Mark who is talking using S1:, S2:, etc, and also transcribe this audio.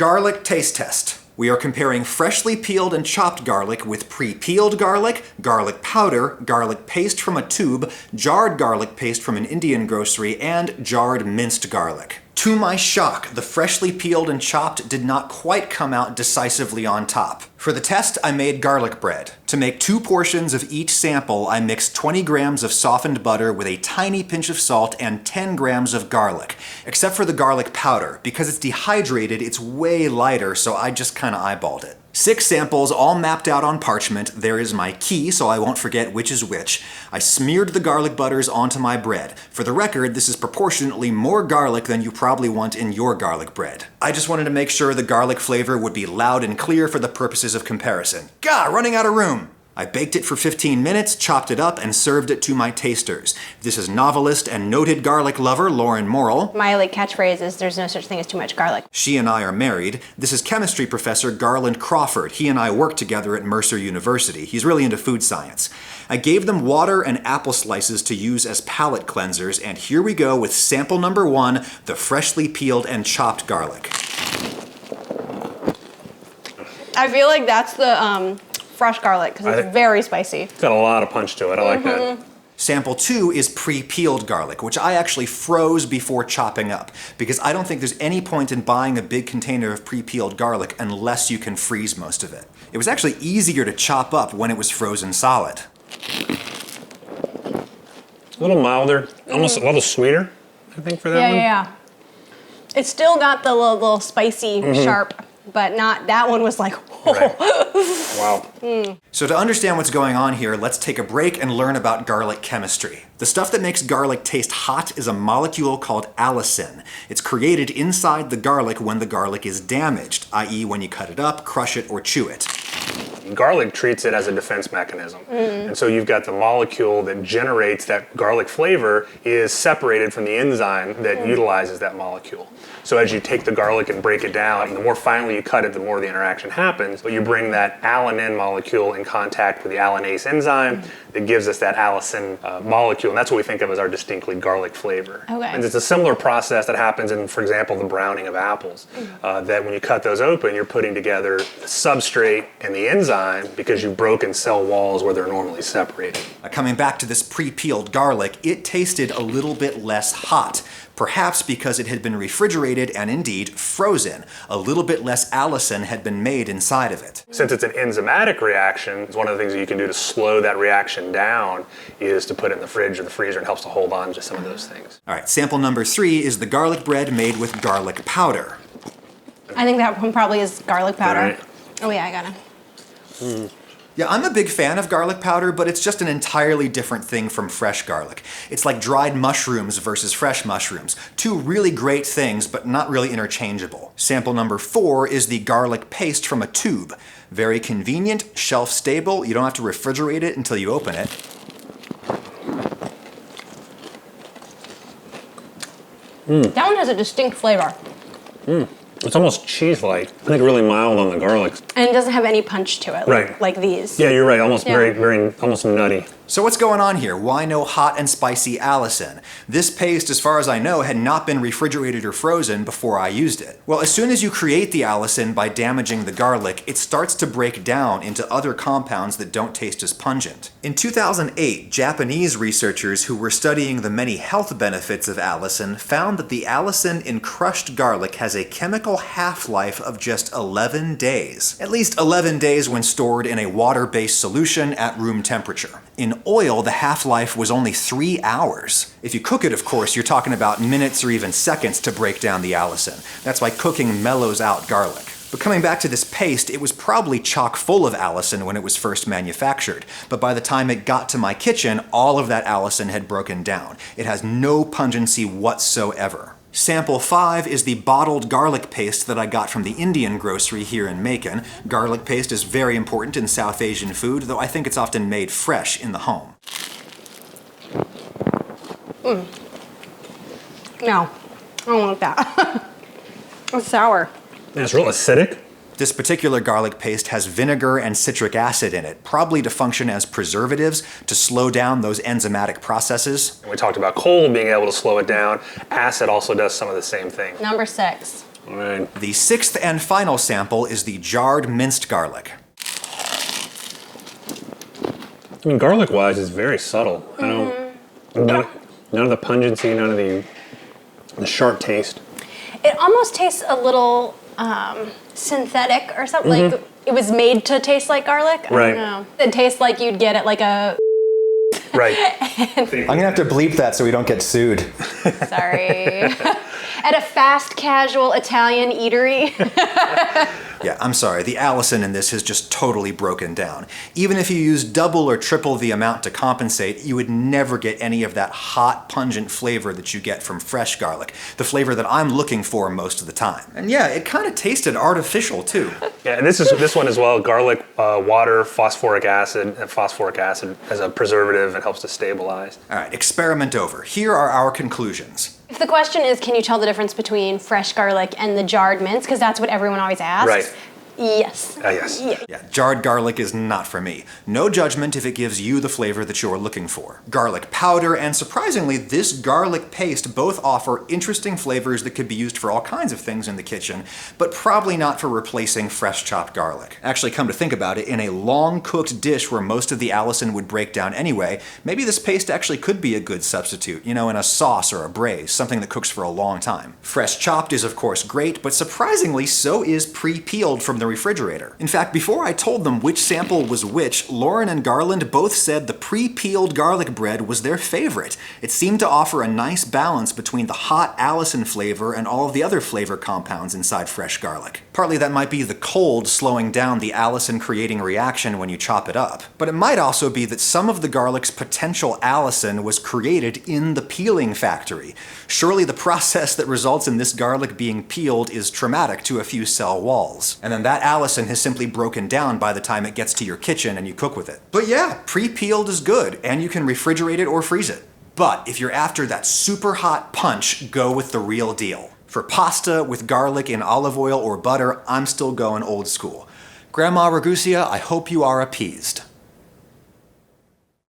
S1: Garlic taste test. We are comparing freshly peeled and chopped garlic with pre-peeled garlic, garlic powder, garlic paste from a tube, jarred garlic paste from an Indian grocery, and jarred minced garlic. To my shock, the freshly peeled and chopped did not quite come out decisively on top. For the test, I made garlic bread. To make 2 portions of each sample, I mixed 20 grams of softened butter with a tiny pinch of salt and 10 grams of garlic. Except for the garlic powder. Because it's dehydrated, it's way lighter, so I just kinda eyeballed it. 6 samples all mapped out on parchment. There is my key, so I won't forget which is which. I smeared the garlic butters onto my bread. For the record, this is proportionately more garlic than you probably want in your garlic bread. I just wanted to make sure the garlic flavor would be loud and clear for the purposes of comparison. Gah, running out of room! I baked it for 15 minutes, chopped it up, and served it to my tasters. This is novelist and noted garlic lover Lauren Morrill.
S2: My catchphrase is there's no such thing as too much garlic.
S1: She and I are married. This is chemistry professor Garland Crawford. He and I work together at Mercer University. He's really into food science. I gave them water and apple slices to use as palate cleansers, and here we go with sample number 1, the freshly peeled and chopped garlic.
S2: I feel like that's the fresh garlic because it's very spicy.
S3: It's got a lot of punch to it. I like that.
S1: Sample 2 is pre-peeled garlic, which I actually froze before chopping up, because I don't think there's any point in buying a big container of pre-peeled garlic unless you can freeze most of it. It was actually easier to chop up when it was frozen solid.
S3: A little milder, almost a little sweeter, I think, for that one.
S2: Yeah. It's still got the little spicy, sharp, but not, that one was like, whoa.
S3: Right. Wow.
S1: So to understand what's going on here, let's take a break and learn about garlic chemistry. The stuff that makes garlic taste hot is a molecule called allicin. It's created inside the garlic when the garlic is damaged, i.e. when you cut it up, crush it, or chew it.
S3: Garlic treats it as a defense mechanism. And so you've got the molecule that generates that garlic flavor is separated from the enzyme that utilizes that molecule. So as you take the garlic and break it down, the more finely you cut it, the more the interaction happens. But you bring that alanine molecule in contact with the allinase enzyme that gives us that allicin molecule. And that's what we think of as our distinctly garlic flavor.
S2: Okay.
S3: And it's a similar process that happens in, for example, the browning of apples. That when you cut those open, you're putting together the substrate and the enzyme because you've broken cell walls where they're normally separated.
S1: Coming back to this pre-peeled garlic, it tasted a little bit less hot. Perhaps because it had been refrigerated and indeed frozen. A little bit less allicin had been made inside of it.
S3: Since it's an enzymatic reaction, one of the things that you can do to slow that reaction down is to put it in the fridge or the freezer. It helps to hold on to some of those things.
S1: All right, sample number 3 is the garlic bread made with garlic powder.
S2: I think that one probably is garlic powder.
S3: Right.
S2: Oh yeah, I got it.
S1: Yeah, I'm a big fan of garlic powder, but it's just an entirely different thing from fresh garlic. It's like dried mushrooms versus fresh mushrooms. 2 really great things, but not really interchangeable. Sample number 4 is the garlic paste from a tube. Very convenient, shelf-stable, you don't have to refrigerate it until you open it.
S2: That one has a distinct flavor.
S3: It's almost cheese-like. I think really mild on the garlic.
S2: And it doesn't have any punch to it, like these.
S3: Yeah, you're right. Almost very, almost nutty.
S1: So what's going on here? Why no hot and spicy allicin? This paste, as far as I know, had not been refrigerated or frozen before I used it. Well, as soon as you create the allicin by damaging the garlic, it starts to break down into other compounds that don't taste as pungent. In 2008, Japanese researchers who were studying the many health benefits of allicin found that the allicin in crushed garlic has a chemical half-life of just 11 days. At least 11 days when stored in a water-based solution at room temperature. In oil, the half-life was only 3 hours. If you cook it, of course, you're talking about minutes or even seconds to break down the allicin. That's why cooking mellows out garlic. But coming back to this paste, it was probably chock full of allicin when it was first manufactured. But by the time it got to my kitchen, all of that allicin had broken down. It has no pungency whatsoever. Sample 5 is the bottled garlic paste that I got from the Indian grocery here in Macon. Garlic paste is very important in South Asian food, though I think it's often made fresh in the home.
S2: No, I don't want that. It's sour.
S3: Yeah, it's real acidic.
S1: This particular garlic paste has vinegar and citric acid in it, probably to function as preservatives to slow down those enzymatic processes.
S3: We talked about cold being able to slow it down. Acid also does some of the same thing.
S2: Number 6.
S3: All right.
S1: The sixth and final sample is the jarred minced garlic.
S3: I mean, garlic-wise, it's very subtle. I don't. None of the pungency, none of the sharp taste.
S2: It almost tastes a little synthetic or something. Like it was made to taste like garlic. I
S3: Right.
S2: don't know. It tastes like you'd get at like a.
S3: Right.
S4: I'm gonna have to bleep that so we don't get sued.
S2: Sorry. At a fast casual Italian eatery.
S1: Yeah, I'm sorry, the Allison in this has just totally broken down. Even if you use double or triple the amount to compensate, you would never get any of that hot, pungent flavor that you get from fresh garlic, the flavor that I'm looking for most of the time. And yeah, it kind of tasted artificial too.
S3: Yeah, and this one as well. Garlic, water, phosphoric acid, and phosphoric acid as a preservative. It helps to stabilize.
S1: All right, experiment over. Here are our conclusions.
S2: If the question is, can you tell the difference between fresh garlic and the jarred mince? Because that's what everyone always asks.
S3: Right.
S2: Yes.
S3: Yes.
S1: Yeah, jarred garlic is not for me. No judgment if it gives you the flavor that you're looking for. Garlic powder and, surprisingly, this garlic paste both offer interesting flavors that could be used for all kinds of things in the kitchen, but probably not for replacing fresh chopped garlic. Actually, come to think about it, in a long-cooked dish where most of the Allison would break down anyway, maybe this paste actually could be a good substitute, you know, in a sauce or a braise, something that cooks for a long time. Fresh chopped is, of course, great, but surprisingly, so is pre-peeled from the refrigerator. In fact, before I told them which sample was which, Lauren and Garland both said the pre-peeled garlic bread was their favorite. It seemed to offer a nice balance between the hot Allison flavor and all of the other flavor compounds inside fresh garlic. Partly that might be the cold slowing down the Allison creating reaction when you chop it up. But it might also be that some of the garlic's potential Allison was created in the peeling factory. Surely the process that results in this garlic being peeled is traumatic to a few cell walls. And then that Allison has simply broken down by the time it gets to your kitchen and you cook with it. But yeah, pre-peeled is good, and you can refrigerate it or freeze it. But if you're after that super hot punch, go with the real deal. For pasta with garlic in olive oil or butter, I'm still going old school. Grandma Ragusia, I hope you are appeased.